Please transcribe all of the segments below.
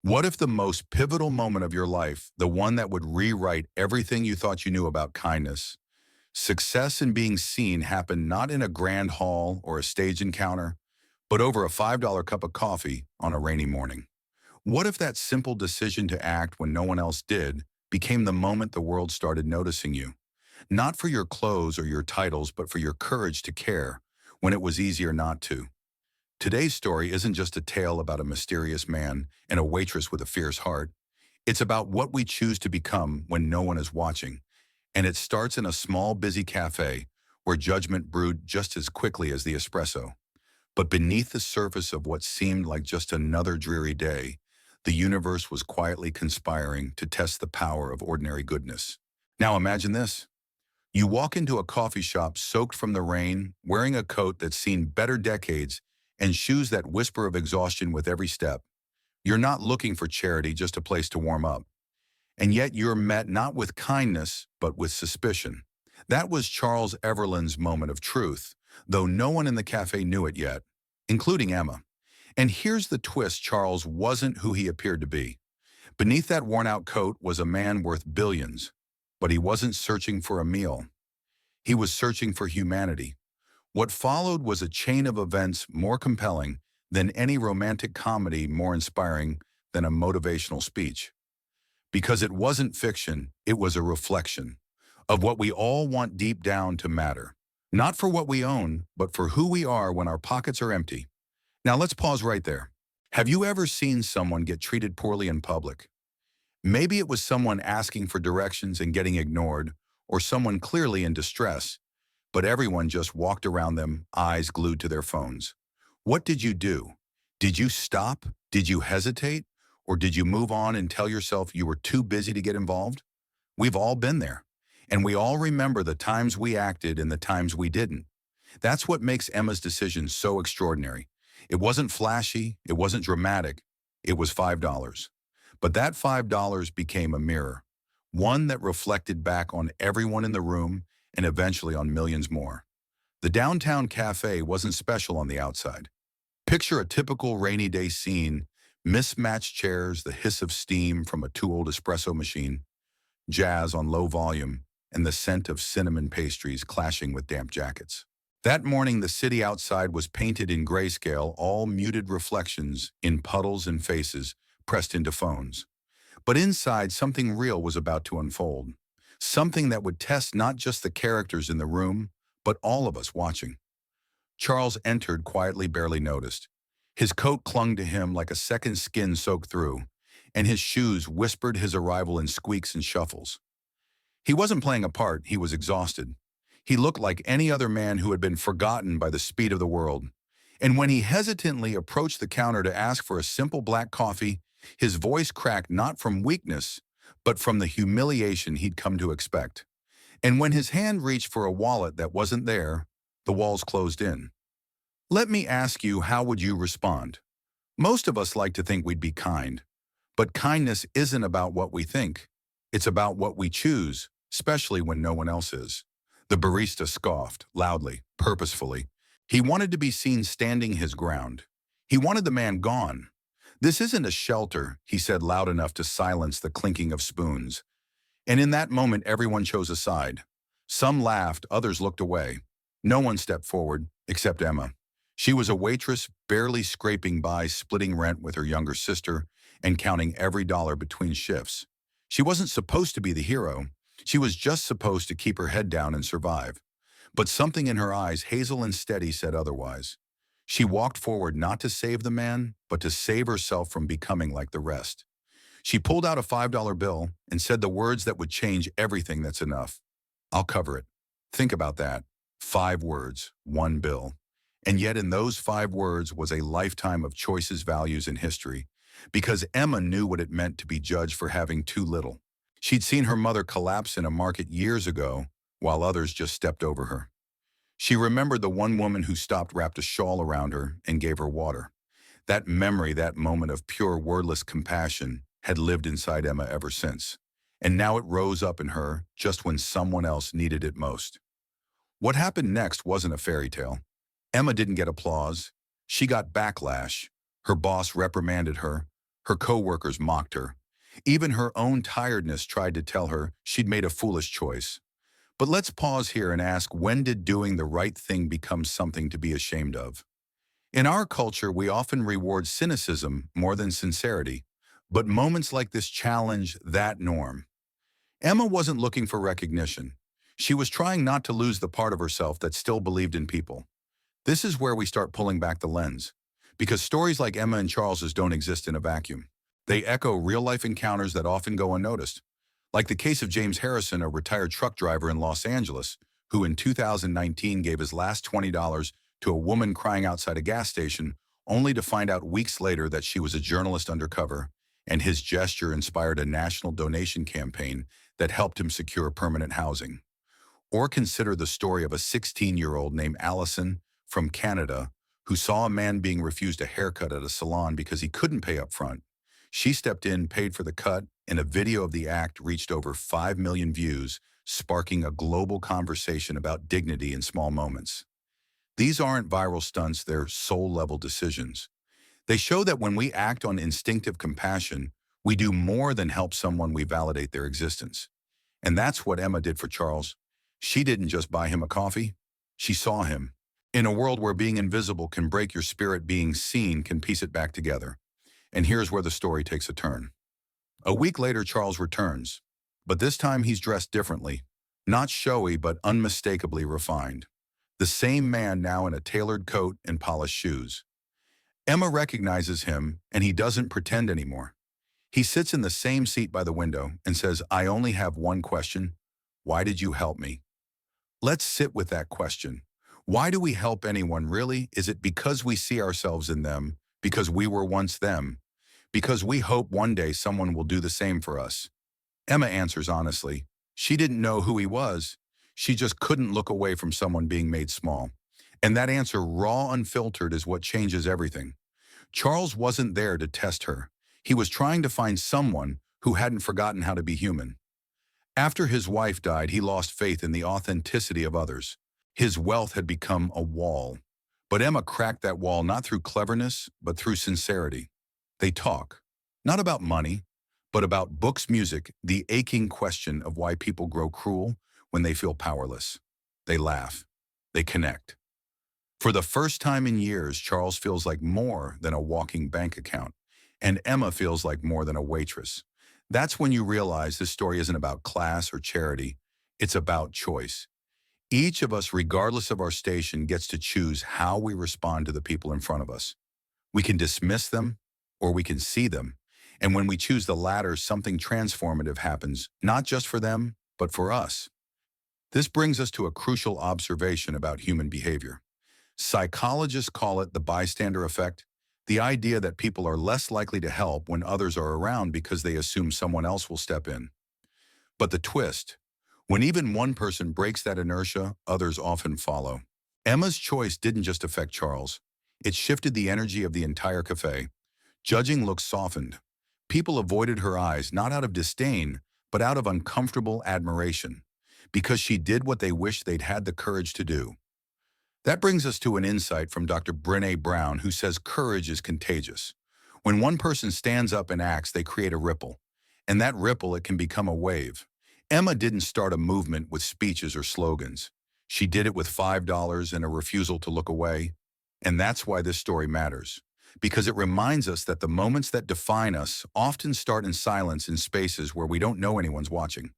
What if the most pivotal moment of your life, the one that would rewrite everything you thought you knew about kindness, success and being seen happened not in a grand hall or a stage encounter, but over a $5 cup of coffee on a rainy morning? What if that simple decision to act when no one else did became the moment the world started noticing you? Not for your clothes or your titles, but for your courage to care when it was easier not to. Today's story isn't just a tale about a mysterious man and a waitress with a fierce heart. It's about what we choose to become when no one is watching. And it starts in a small, busy cafe where judgment brewed just as quickly as the espresso. But beneath the surface of what seemed like just another dreary day, the universe was quietly conspiring to test the power of ordinary goodness. Now imagine this. You walk into a coffee shop soaked from the rain, wearing a coat that's seen better decades and shoes that whisper of exhaustion with every step. You're not looking for charity, just a place to warm up. And yet you're met not with kindness, but with suspicion. That was Charles Everland's moment of truth, though no one in the cafe knew it yet, including Emma. And here's the twist: Charles wasn't who he appeared to be. Beneath that worn-out coat was a man worth billions, but he wasn't searching for a meal. He was searching for humanity. What followed was a chain of events more compelling than any romantic comedy, more inspiring than a motivational speech. Because it wasn't fiction, it was a reflection of what we all want deep down to matter. Not for what we own, but for who we are when our pockets are empty. Now let's pause right there. Have you ever seen someone get treated poorly in public? Maybe it was someone asking for directions and getting ignored, or someone clearly in distress, but everyone just walked around them, eyes glued to their phones. What did you do? Did you stop? Did you hesitate? Or did you move on and tell yourself you were too busy to get involved? We've all been there, and we all remember the times we acted and the times we didn't. That's what makes Emma's decision so extraordinary. It wasn't flashy, it wasn't dramatic, it was $5. But that $5 became a mirror, one that reflected back on everyone in the room and eventually on millions more. The downtown cafe wasn't special on the outside. Picture a typical rainy day scene: mismatched chairs, the hiss of steam from a too old espresso machine, jazz on low volume, and the scent of cinnamon pastries clashing with damp jackets. That morning, the city outside was painted in grayscale, all muted reflections in puddles and faces pressed into phones. But inside, something real was about to unfold. Something that would test not just the characters in the room, but all of us watching. Charles entered quietly, barely noticed. His coat clung to him like a second skin soaked through, and his shoes whispered his arrival in squeaks and shuffles. He wasn't playing a part, he was exhausted. He looked like any other man who had been forgotten by the speed of the world. And when he hesitantly approached the counter to ask for a simple black coffee, his voice cracked not from weakness, but from the humiliation he'd come to expect. And when his hand reached for a wallet that wasn't there, the walls closed in. Let me ask you, how would you respond? Most of us like to think we'd be kind, but kindness isn't about what we think. It's about what we choose, especially when no one else is. The barista scoffed, loudly, purposefully. He wanted to be seen standing his ground. He wanted the man gone. "This isn't a shelter," he said loud enough to silence the clinking of spoons. And in that moment, everyone chose a side. Some laughed, others looked away. No one stepped forward, except Emma. She was a waitress, barely scraping by, splitting rent with her younger sister and counting every dollar between shifts. She wasn't supposed to be the hero. She was just supposed to keep her head down and survive. But something in her eyes, hazel and steady, said otherwise. She walked forward not to save the man, but to save herself from becoming like the rest. She pulled out a $5 bill and said the words that would change everything: "That's enough. I'll cover it." Think about that. 5 words, 1 bill. And yet in those 5 words was a lifetime of choices, values, and history. Because Emma knew what it meant to be judged for having too little. She'd seen her mother collapse in a market years ago, while others just stepped over her. She remembered the one woman who stopped, wrapped a shawl around her, and gave her water. That memory, that moment of pure, wordless compassion, had lived inside Emma ever since. And now it rose up in her just when someone else needed it most. What happened next wasn't a fairy tale. Emma didn't get applause. She got backlash. Her boss reprimanded her. Her coworkers mocked her. Even her own tiredness tried to tell her she'd made a foolish choice. But let's pause here and ask, when did doing the right thing become something to be ashamed of? In our culture, we often reward cynicism more than sincerity, but moments like this challenge that norm. Emma wasn't looking for recognition. She was trying not to lose the part of herself that still believed in people. This is where we start pulling back the lens. Because stories like Emma and Charles's don't exist in a vacuum. They echo real-life encounters that often go unnoticed. Like the case of James Harrison, a retired truck driver in Los Angeles, who in 2019 gave his last $20 to a woman crying outside a gas station, only to find out weeks later that she was a journalist undercover, and his gesture inspired a national donation campaign that helped him secure permanent housing. Or consider the story of a 16-year-old named Allison from Canada who saw a man being refused a haircut at a salon because he couldn't pay up front. She stepped in, paid for the cut, and a video of the act reached over 5 million views, sparking a global conversation about dignity in small moments. These aren't viral stunts, they're soul-level decisions. They show that when we act on instinctive compassion, we do more than help someone, we validate their existence. And that's what Emma did for Charles. She didn't just buy him a coffee, she saw him. In a world where being invisible can break your spirit, being seen can piece it back together. And here's where the story takes a turn. A week later, Charles returns. But this time he's dressed differently. Not showy, but unmistakably refined. The same man now in a tailored coat and polished shoes. Emma recognizes him, and he doesn't pretend anymore. He sits in the same seat by the window and says, "I only have one question. Why did you help me?" Let's sit with that question. Why do we help anyone, really? Is it because we see ourselves in them? Because we were once them? Because we hope one day someone will do the same for us? Emma answers honestly. She didn't know who he was. She just couldn't look away from someone being made small. And that answer, raw, unfiltered, is what changes everything. Charles wasn't there to test her. He was trying to find someone who hadn't forgotten how to be human. After his wife died, he lost faith in the authenticity of others. His wealth had become a wall. But Emma cracked that wall not through cleverness, but through sincerity. They talk, not about money, but about books, music, the aching question of why people grow cruel when they feel powerless. They laugh. They connect. For the first time in years, Charles feels like more than a walking bank account, and Emma feels like more than a waitress. That's when you realize this story isn't about class or charity. It's about choice. Each of us, regardless of our station, gets to choose how we respond to the people in front of us. We can dismiss them, or we can see them. And when we choose the latter, something transformative happens, not just for them, but for us. This brings us to a crucial observation about human behavior. Psychologists call it the bystander effect, the idea that people are less likely to help when others are around because they assume someone else will step in. But the twist, when even one person breaks that inertia, others often follow. Emma's choice didn't just affect Charles. It shifted the energy of the entire cafe. Judging looks softened. People avoided her eyes, not out of disdain, but out of uncomfortable admiration, because she did what they wished they'd had the courage to do. That brings us to an insight from Dr. Brené Brown, who says courage is contagious. When one person stands up and acts, they create a ripple. And that ripple, it can become a wave. Emma didn't start a movement with speeches or slogans. She did it with $5 and a refusal to look away. And that's why this story matters. Because it reminds us that the moments that define us often start in silence, in spaces where we don't know anyone's watching.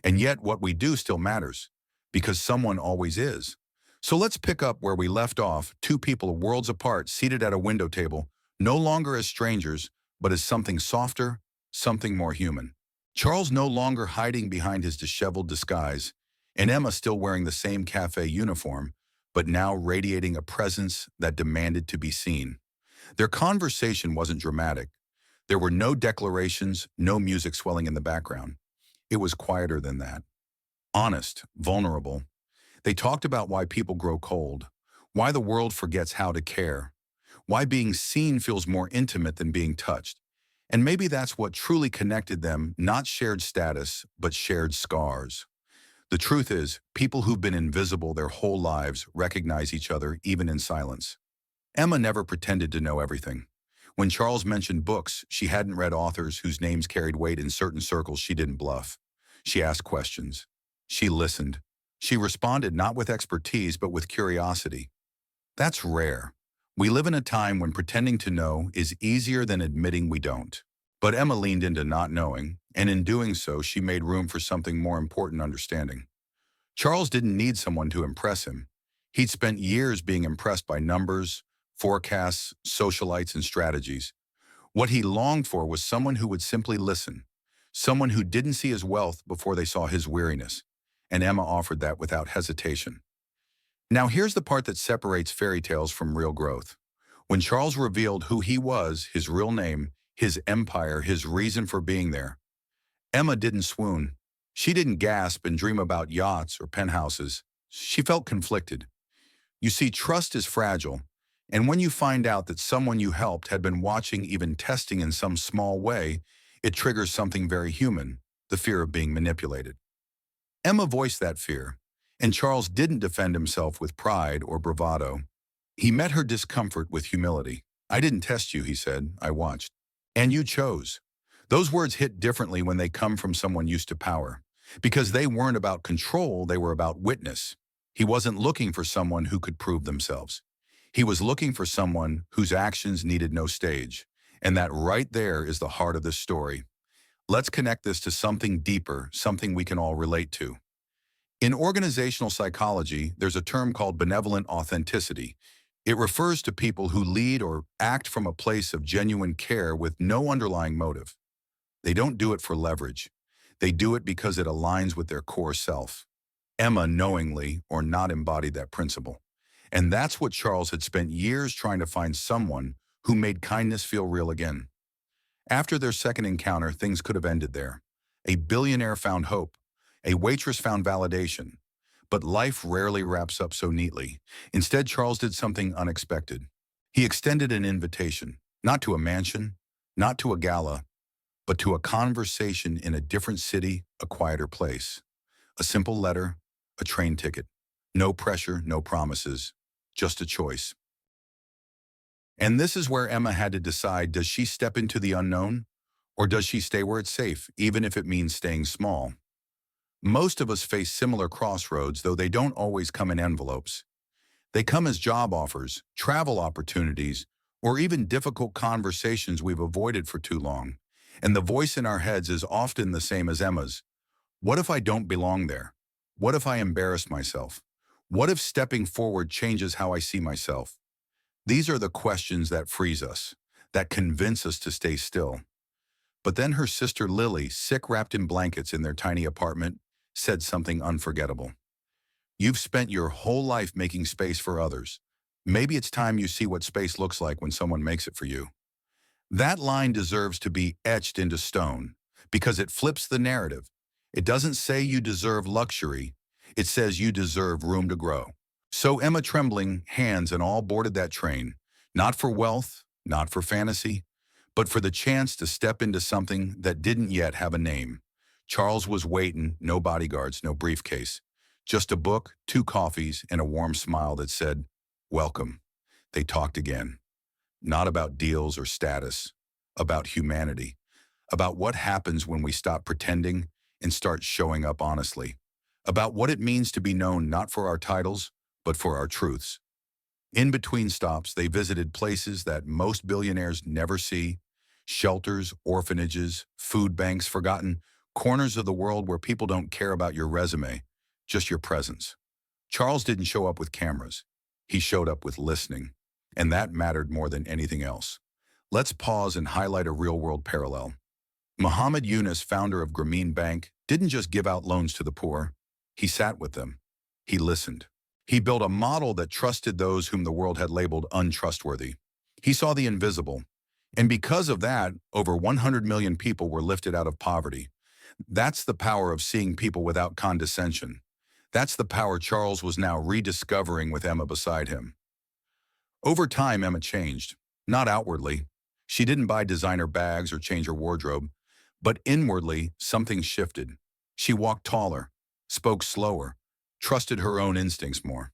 And yet what we do still matters, because someone always is. So let's pick up where we left off, two people worlds apart, seated at a window table, no longer as strangers, but as something softer, something more human. Charles no longer hiding behind his disheveled disguise, and Emma still wearing the same cafe uniform, but now radiating a presence that demanded to be seen. Their conversation wasn't dramatic. There were no declarations, no music swelling in the background. It was quieter than that. Honest, vulnerable. They talked about why people grow cold, why the world forgets how to care, why being seen feels more intimate than being touched. And maybe that's what truly connected them, not shared status, but shared scars. The truth is, people who've been invisible their whole lives recognize each other even in silence. Emma never pretended to know everything. When Charles mentioned books, she hadn't read authors whose names carried weight in certain circles. She didn't bluff. She asked questions. She listened. She responded not with expertise, but with curiosity. That's rare. We live in a time when pretending to know is easier than admitting we don't. But Emma leaned into not knowing, and in doing so, she made room for something more important: understanding. Charles didn't need someone to impress him. He'd spent years being impressed by numbers, forecasts, socialites, and strategies. What he longed for was someone who would simply listen, someone who didn't see his wealth before they saw his weariness. And Emma offered that without hesitation. Now here's the part that separates fairy tales from real growth. When Charles revealed who he was, his real name, his empire, his reason for being there, Emma didn't swoon. She didn't gasp and dream about yachts or penthouses. She felt conflicted. You see, trust is fragile, and when you find out that someone you helped had been watching, even testing in some small way, it triggers something very human: the fear of being manipulated. Emma voiced that fear, and Charles didn't defend himself with pride or bravado. He met her discomfort with humility. "I didn't test you," he said. "I watched. And you chose." Those words hit differently when they come from someone used to power, because they weren't about control, they were about witness. He wasn't looking for someone who could prove themselves. He was looking for someone whose actions needed no stage. And that right there is the heart of this story. Let's connect this to something deeper, something we can all relate to. In organizational psychology, there's a term called benevolent authenticity. It refers to people who lead or act from a place of genuine care with no underlying motive. They don't do it for leverage. They do it because it aligns with their core self. Emma knowingly or not embodied that principle. And that's what Charles had spent years trying to find: someone who made kindness feel real again. After their second encounter, things could have ended there. A billionaire found hope. A waitress found validation. But life rarely wraps up so neatly. Instead, Charles did something unexpected. He extended an invitation, not to a mansion, not to a gala, but to a conversation in a different city, a quieter place. A simple letter, a train ticket. No pressure, no promises, just a choice. And this is where Emma had to decide: does she step into the unknown, or does she stay where it's safe, even if it means staying small? Most of us face similar crossroads, though they don't always come in envelopes. They come as job offers, travel opportunities, or even difficult conversations we've avoided for too long. And the voice in our heads is often the same as Emma's. What if I don't belong there? What if I embarrass myself? What if stepping forward changes how I see myself? These are the questions that freeze us, that convince us to stay still. But then her sister Lily, sick wrapped in blankets in their tiny apartment, said something unforgettable. "You've spent your whole life making space for others. Maybe it's time you see what space looks like when someone makes it for you." That line deserves to be etched into stone, because it flips the narrative. It doesn't say you deserve luxury. It says you deserve room to grow. So Emma, trembling hands and all, boarded that train, not for wealth, not for fantasy, but for the chance to step into something that didn't yet have a name. Charles was waiting, no bodyguards, no briefcase. Just a book, 2 coffees, and a warm smile that said, "Welcome." They talked again. Not about deals or status, about humanity, about what happens when we stop pretending and start showing up honestly, about what it means to be known not for our titles, but for our truths. In between stops, they visited places that most billionaires never see: shelters, orphanages, food banks, forgotten corners of the world where people don't care about your resume, just your presence. Charles didn't show up with cameras. He showed up with listening, and that mattered more than anything else. Let's pause and highlight a real-world parallel. Muhammad Yunus, founder of Grameen Bank, didn't just give out loans to the poor. He sat with them. He listened. He built a model that trusted those whom the world had labeled untrustworthy. He saw the invisible. And because of that, over 100 million people were lifted out of poverty. That's the power of seeing people without condescension. That's the power Charles was now rediscovering with Emma beside him. Over time, Emma changed. Not outwardly. She didn't buy designer bags or change her wardrobe. But inwardly, something shifted. She walked taller, spoke slower, trusted her own instincts more.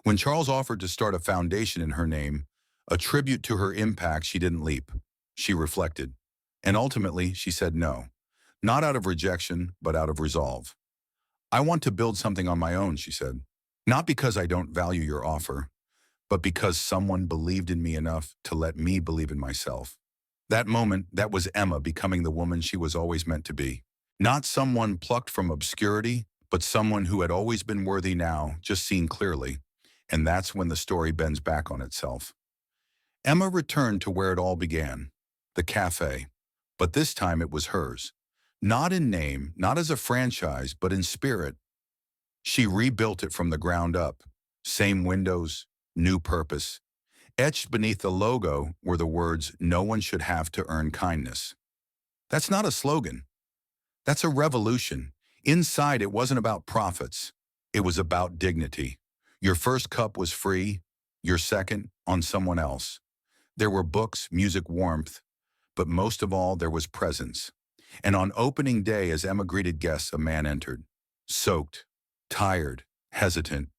When Charles offered to start a foundation in her name, A tribute to her impact. She didn't leap. She reflected. And ultimately, she said no. Not out of rejection, but out of resolve. I want to build something on my own, she said. Not because I don't value your offer, but because someone believed in me enough to let me believe in myself. That moment, that was Emma becoming the woman she was always meant to be. Not someone plucked from obscurity, but someone who had always been worthy now, just seen clearly. And that's when the story bends back on itself. Emma returned to where it all began, the cafe. But this time it was hers. Not in name, not as a franchise, but in spirit. She rebuilt it from the ground up. Same windows, new purpose. Etched beneath the logo were the words, "No one should have to earn kindness." That's not a slogan. That's a revolution. Inside, it wasn't about profits. It was about dignity. Your first cup was free, your second on someone else. There were books, music, warmth, but most of all, there was presence. And on opening day, as Emma greeted guests, a man entered. Soaked, tired, hesitant.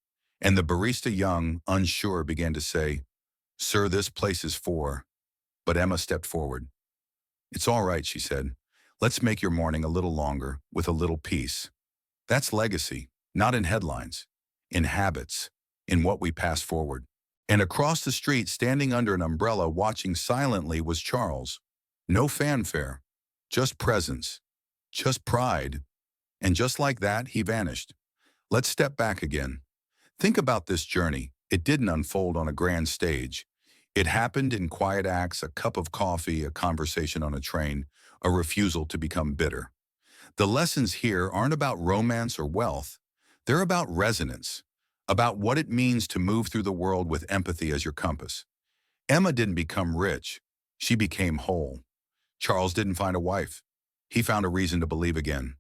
And the barista, young, unsure, began to say, "Sir, this place is for..." But Emma stepped forward. "It's all right," she said. "Let's make your morning a little longer, with a little peace." That's legacy, not in headlines, in habits, in what we pass forward. And across the street, standing under an umbrella, watching silently, was Charles. No fanfare, just presence, just pride. And just like that, he vanished. Let's step back again. Think about this journey. It didn't unfold on a grand stage. It happened in quiet acts, a cup of coffee, a conversation on a train, a refusal to become bitter. The lessons here aren't about romance or wealth. They're about resonance, about what it means to move through the world with empathy as your compass. Emma didn't become rich. She became whole. Charles didn't find a wife. He found a reason to believe again.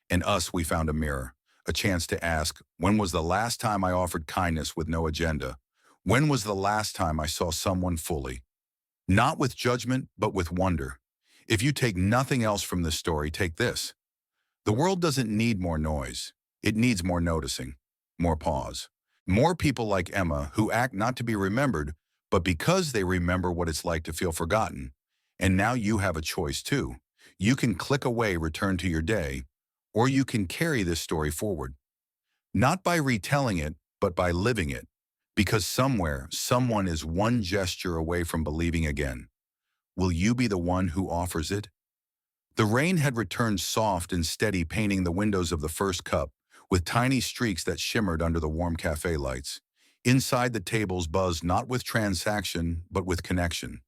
And us, we found a mirror, a chance to ask, when was the last time I offered kindness with no agenda? When was the last time I saw someone fully? Not with judgment, but with wonder. If you take nothing else from this story, take this. The world doesn't need more noise. It needs more noticing, more pause. More people like Emma who act not to be remembered, but because they remember what it's like to feel forgotten. And now you have a choice too. You can click away, return to your day, or you can carry this story forward. Not by retelling it, but by living it. Because somewhere, someone is one gesture away from believing again. Will you be the one who offers it? The rain had returned soft and steady, painting the windows of the first cup, with tiny streaks that shimmered under the warm cafe lights. Inside, the tables buzzed not with transaction, but with connection.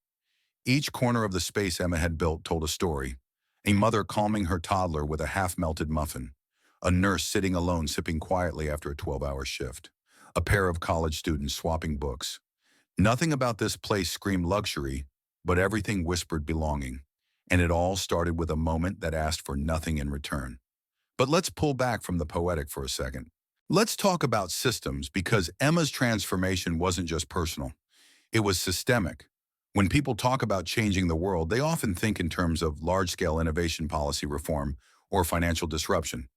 Each corner of the space Emma had built told a story. A mother calming her toddler with a half-melted muffin. A nurse sitting alone sipping quietly after a 12-hour shift. A pair of college students swapping books. Nothing about this place screamed luxury, but everything whispered belonging. And it all started with a moment that asked for nothing in return. But let's pull back from the poetic for a second. Let's talk about systems, because Emma's transformation wasn't just personal. It was systemic. When people talk about changing the world, they often think in terms of large-scale innovation, policy reform, or financial disruption.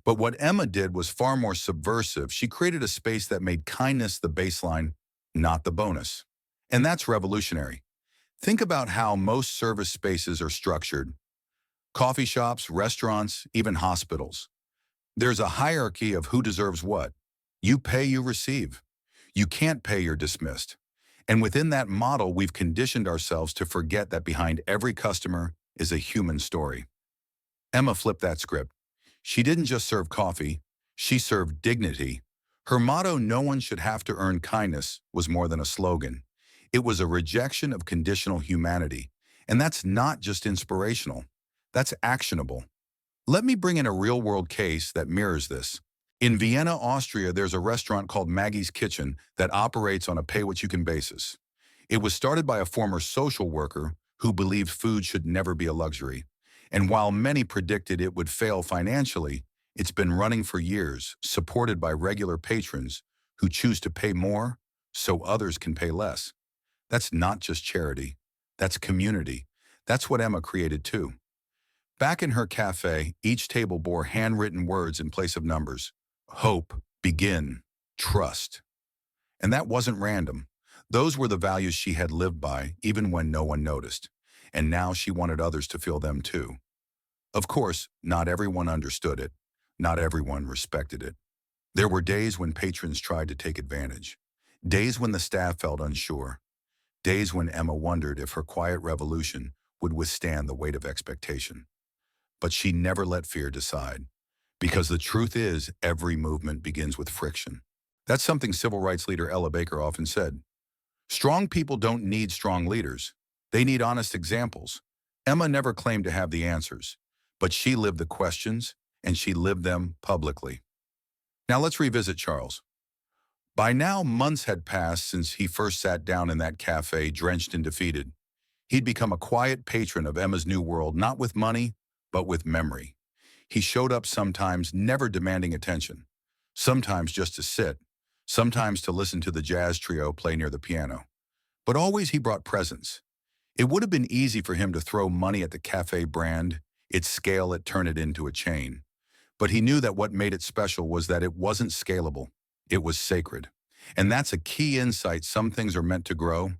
But what Emma did was far more subversive. She created a space that made kindness the baseline, not the bonus. And that's revolutionary. Think about how most service spaces are structured. Coffee shops, restaurants, even hospitals. There's a hierarchy of who deserves what. You pay, you receive. You can't pay, you're dismissed. And within that model, we've conditioned ourselves to forget that behind every customer is a human story. Emma flipped that script. She didn't just serve coffee, she served dignity. Her motto, "No one should have to earn kindness," was more than a slogan. It was a rejection of conditional humanity. And that's not just inspirational. That's actionable. Let me bring in a real-world case that mirrors this. In Vienna, Austria, there's a restaurant called Maggie's Kitchen that operates on a pay-what-you-can basis. It was started by a former social worker who believed food should never be a luxury. And while many predicted it would fail financially, it's been running for years, supported by regular patrons who choose to pay more so others can pay less. That's not just charity. That's community. That's what Emma created too. Back in her cafe, each table bore handwritten words in place of numbers. Hope, begin, trust. And that wasn't random. Those were the values she had lived by, even when no one noticed. And now she wanted others to feel them too. Of course, not everyone understood it. Not everyone respected it. There were days when patrons tried to take advantage. Days when the staff felt unsure. Days when Emma wondered if her quiet revolution would withstand the weight of expectation. But she never let fear decide. Because the truth is, every movement begins with friction. That's something civil rights leader Ella Baker often said. Strong people don't need strong leaders. They need honest examples. Emma never claimed to have the answers, but she lived the questions, and she lived them publicly. Now let's revisit Charles. By now, months had passed since he first sat down in that cafe, drenched and defeated. He'd become a quiet patron of Emma's new world, not with money, but with memory. He showed up sometimes, never demanding attention. Sometimes just to sit. Sometimes to listen to the jazz trio play near the piano. But always he brought presence. It would have been easy for him to throw money at the cafe brand, its scale it, turn it into a chain. But he knew that what made it special was that it wasn't scalable. It was sacred. And that's a key insight. Some things are meant to grow.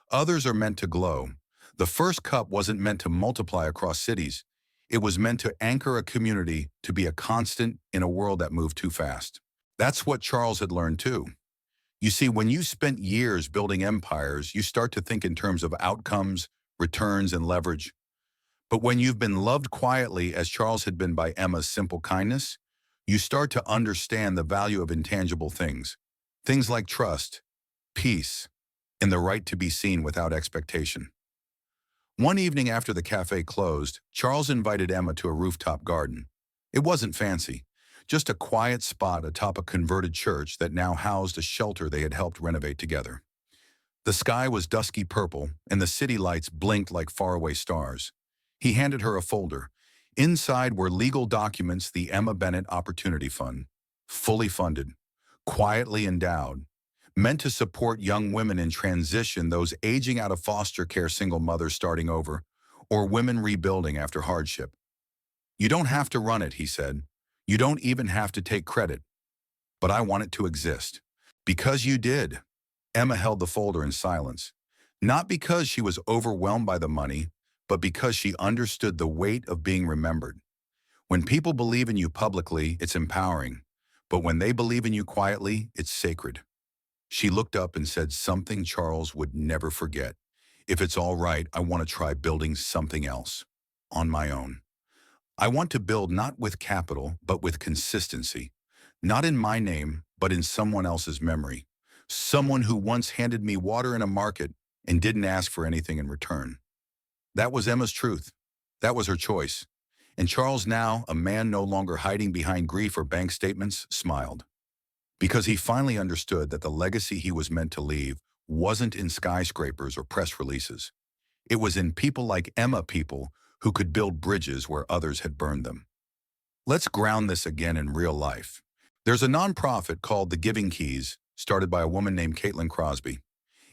Others are meant to glow. The first cup wasn't meant to multiply across cities. It was meant to anchor a community, to be a constant in a world that moved too fast. That's what Charles had learned too. You see, when you spent years building empires, you start to think in terms of outcomes, returns, and leverage. But when you've been loved quietly, as Charles had been by Emma's simple kindness, you start to understand the value of intangible things. Things like trust, peace, and the right to be seen without expectation. One evening after the cafe closed, Charles invited Emma to a rooftop garden. It wasn't fancy, just a quiet spot atop a converted church that now housed a shelter they had helped renovate together. The sky was dusky purple, and the city lights blinked like faraway stars. He handed her a folder. Inside were legal documents, the Emma Bennett Opportunity Fund, fully funded, quietly endowed, meant to support young women in transition, those aging out of foster care, single mothers starting over, or women rebuilding after hardship. You don't have to run it, he said. You don't even have to take credit. But I want it to exist. Because you did. Emma held the folder in silence. Not because she was overwhelmed by the money, but because she understood the weight of being remembered. When people believe in you publicly, it's empowering. But when they believe in you quietly, it's sacred. She looked up and said something Charles would never forget. If it's all right, I want to try building something else. On my own. I want to build not with capital, but with consistency. Not in my name, but in someone else's memory. Someone who once handed me water in a market and didn't ask for anything in return. That was Emma's truth. That was her choice. And Charles, now a man no longer hiding behind grief or bank statements, smiled. Because he finally understood that the legacy he was meant to leave wasn't in skyscrapers or press releases. It was in people like Emma, people who could build bridges where others had burned them. Let's ground this again in real life. There's a nonprofit called the Giving Keys, started by a woman named Caitlin Crosby.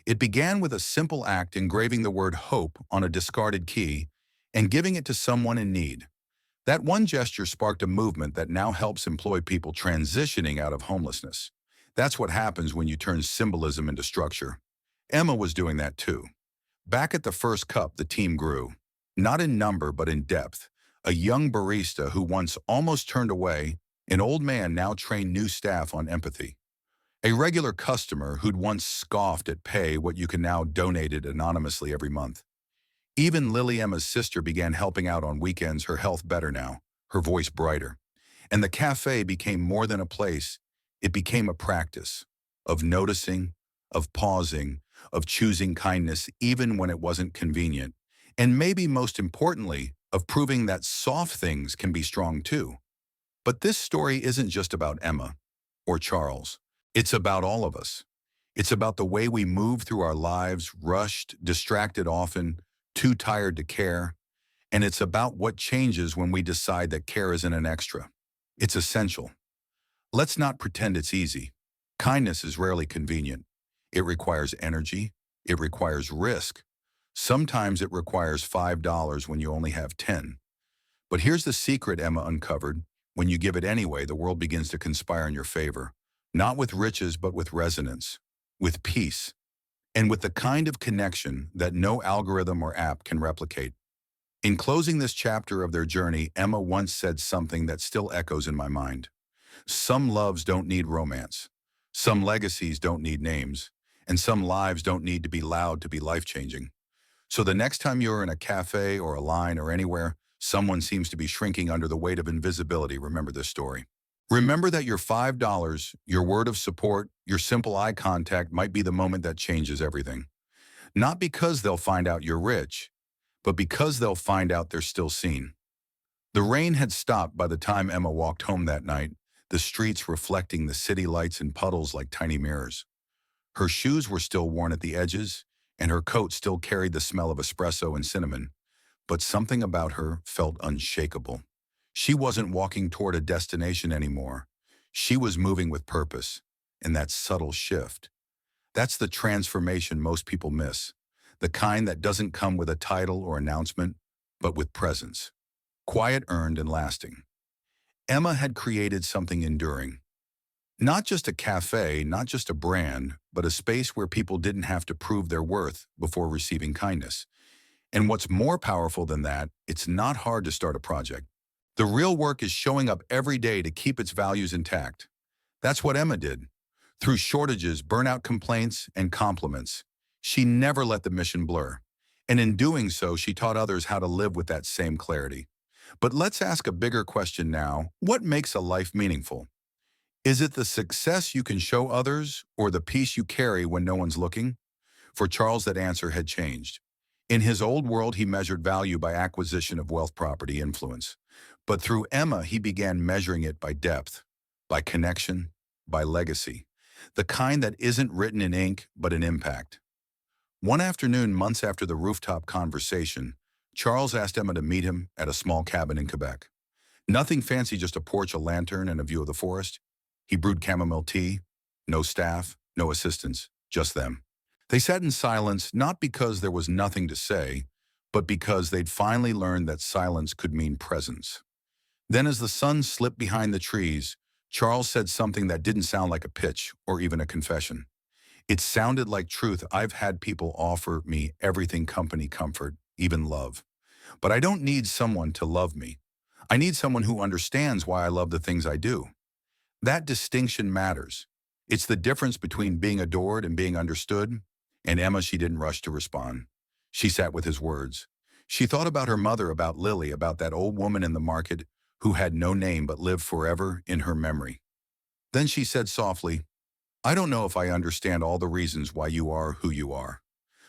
It began with a simple act, engraving the word hope on a discarded key and giving it to someone in need. That one gesture sparked a movement that now helps employ people transitioning out of homelessness. That's what happens when you turn symbolism into structure. Emma was doing that too. Back at the first cup, the team grew. Not in number, but in depth. A young barista who once almost turned away, an old man now trained new staff on empathy. A regular customer who'd once scoffed at pay what you can now donate it anonymously every month. Even Lily, Emma's sister, began helping out on weekends, her health better now, her voice brighter. And the cafe became more than a place. It became a practice of noticing, of pausing, of choosing kindness even when it wasn't convenient. And maybe most importantly, of proving that soft things can be strong too. But this story isn't just about Emma or Charles. It's about all of us. It's about the way we move through our lives, rushed, distracted often, too tired to care. And it's about what changes when we decide that care isn't an extra. It's essential. Let's not pretend it's easy. Kindness is rarely convenient. It requires energy. It requires risk. Sometimes it requires $5 when you only have 10. But here's the secret Emma uncovered. When you give it anyway, the world begins to conspire in your favor. Not with riches, but with resonance, with peace. and with the kind of connection that no algorithm or app can replicate. In closing this chapter of their journey, Emma once said something that still echoes in my mind. Some loves don't need romance. Some legacies don't need names. And some lives don't need to be loud to be life-changing. So the next time you're in a cafe or a line or anywhere, someone seems to be shrinking under the weight of invisibility, remember this story. Remember that your $5, your word of support, your simple eye contact might be the moment that changes everything. Not because they'll find out you're rich, but because they'll find out they're still seen. The rain had stopped by the time Emma walked home that night, the streets reflecting the city lights in puddles like tiny mirrors. Her shoes were still worn at the edges, and her coat still carried the smell of espresso and cinnamon, but something about her felt unshakable. She wasn't walking toward a destination anymore. She was moving with purpose, and that subtle shift. That's the transformation most people miss, the kind that doesn't come with a title or announcement, but with presence. Quiet, earned, and lasting. Emma had created something enduring. Not just a cafe, not just a brand, but a space where people didn't have to prove their worth before receiving kindness. And what's more powerful than that, it's not hard to start a project. The real work is showing up every day to keep its values intact. That's what Emma did. Through shortages, burnout complaints, and compliments, she never let the mission blur. And in doing so, she taught others how to live with that same clarity. But let's ask a bigger question now. What makes a life meaningful? Is it the success you can show others or the peace you carry when no one's looking? For Charles, that answer had changed. In his old world, he measured value by acquisition of wealth, property, influence. But through Emma, he began measuring it by depth, by connection, by legacy. The kind that isn't written in ink, but in impact. One afternoon, months after the rooftop conversation, Charles asked Emma to meet him at a small cabin in Quebec. Nothing fancy, just a porch, a lantern, and a view of the forest. He brewed chamomile tea. No staff, no assistants, just them. They sat in silence, not because there was nothing to say, but because they'd finally learned that silence could mean presence. Then as the sun slipped behind the trees, Charles said something that didn't sound like a pitch or even a confession. It sounded like truth. I've had people offer me everything: company, comfort, even love. But I don't need someone to love me. I need someone who understands why I love the things I do. That distinction matters. It's the difference between being adored and being understood. And Emma, she didn't rush to respond. She sat with his words. She thought about her mother, about Lily, about that old woman in the market who had no name but lived forever in her memory. Then she said softly, I don't know if I understand all the reasons why you are who you are,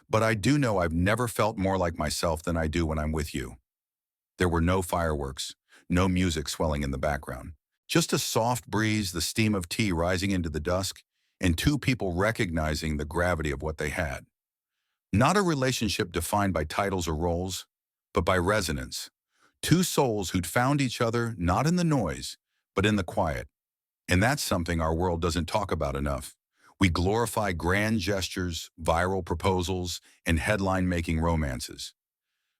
but I do know I've never felt more like myself than I do when I'm with you. There were no fireworks, no music swelling in the background, just a soft breeze, the steam of tea rising into the dusk, and two people recognizing the gravity of what they had. Not a relationship defined by titles or roles, but by resonance. Two souls who'd found each other not in the noise, but in the quiet. And that's something our world doesn't talk about enough. We glorify grand gestures, viral proposals, and headline-making romances.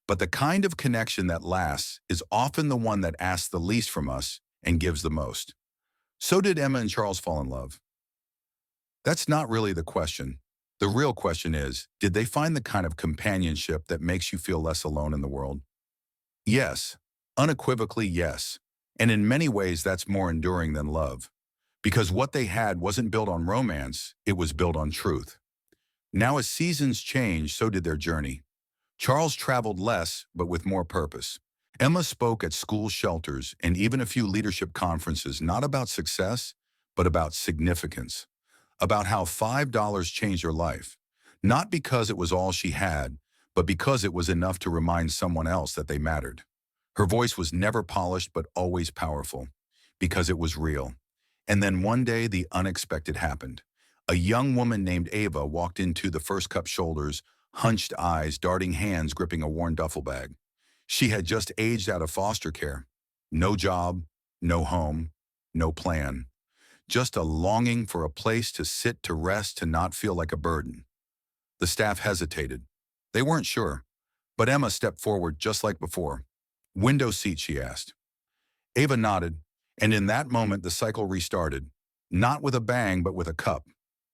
But the kind of connection that lasts is often the one that asks the least from us and gives the most. So did Emma and Charles fall in love? That's not really the question. The real question is, did they find the kind of companionship that makes you feel less alone in the world? Yes, unequivocally yes. And in many ways, that's more enduring than love. Because what they had wasn't built on romance, it was built on truth. Now as seasons changed, so did their journey. Charles traveled less, but with more purpose. Emma spoke at school shelters and even a few leadership conferences, not about success, but about significance. About how $5 changed her life. Not because it was all she had, but because it was enough to remind someone else that they mattered. Her voice was never polished, but always powerful, because it was real. And then one day, the unexpected happened. A young woman named Ava walked into the first cup shoulders, hunched eyes, darting hands, gripping a worn duffel bag. She had just aged out of foster care. No job, no home, no plan. Just a longing for a place to sit, to rest, to not feel like a burden. The staff hesitated. They weren't sure. But Emma stepped forward just like before. Window seat, she asked. Ava nodded, and in that moment the cycle restarted. Not with a bang, but with a cup.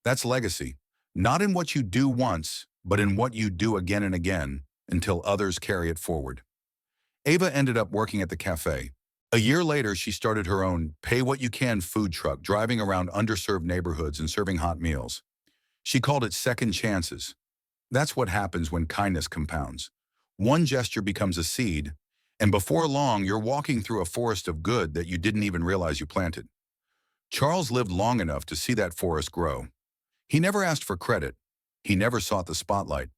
That's legacy. Not in what you do once, but in what you do again and again until others carry it forward. Ava ended up working at the cafe. A year later, she started her own pay-what-you-can food truck, driving around underserved neighborhoods and serving hot meals. She called it second chances. That's what happens when kindness compounds. One gesture becomes a seed, and before long, you're walking through a forest of good that you didn't even realize you planted. Charles lived long enough to see that forest grow. He never asked for credit. He never sought the spotlight.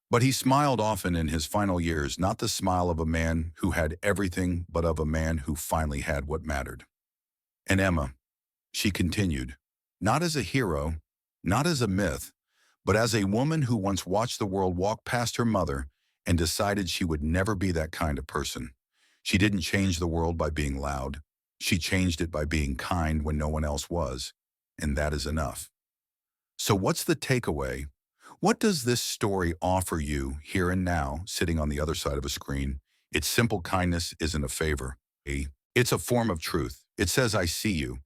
But he smiled often in his final years, not the smile of a man who had everything, but of a man who finally had what mattered. And Emma, she continued, not as a hero, not as a myth, but as a woman who once watched the world walk past her mother and decided she would never be that kind of person. She didn't change the world by being loud. She changed it by being kind when no one else was, and that is enough. So what's the takeaway? What does this story offer you here and now, sitting on the other side of a screen? Its simple kindness isn't a favor. It's a form of truth. It says, I see you.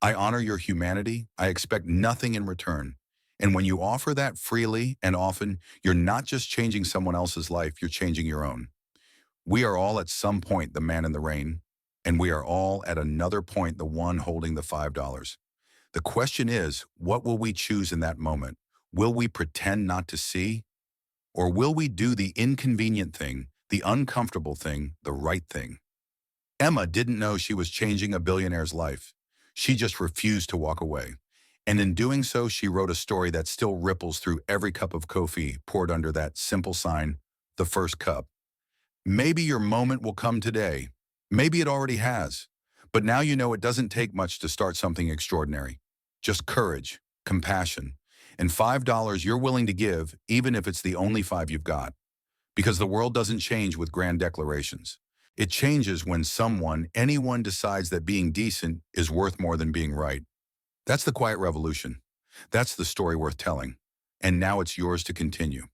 I honor your humanity. I expect nothing in return. And when you offer that freely and often, you're not just changing someone else's life, you're changing your own. We are all at some point the man in the rain, and we are all at another point the one holding the $5. The question is, what will we choose in that moment? Will we pretend not to see? Or will we do the inconvenient thing, the uncomfortable thing, the right thing? Emma didn't know she was changing a billionaire's life. She just refused to walk away. And in doing so, she wrote a story that still ripples through every cup of coffee poured under that simple sign, the first cup. Maybe your moment will come today. Maybe it already has. But now you know it doesn't take much to start something extraordinary. Just courage, compassion, and $5 you're willing to give, even if it's the only five you've got. Because the world doesn't change with grand declarations. It changes when anyone decides that being decent is worth more than being right. That's the quiet revolution. That's the story worth telling. And now it's yours to continue.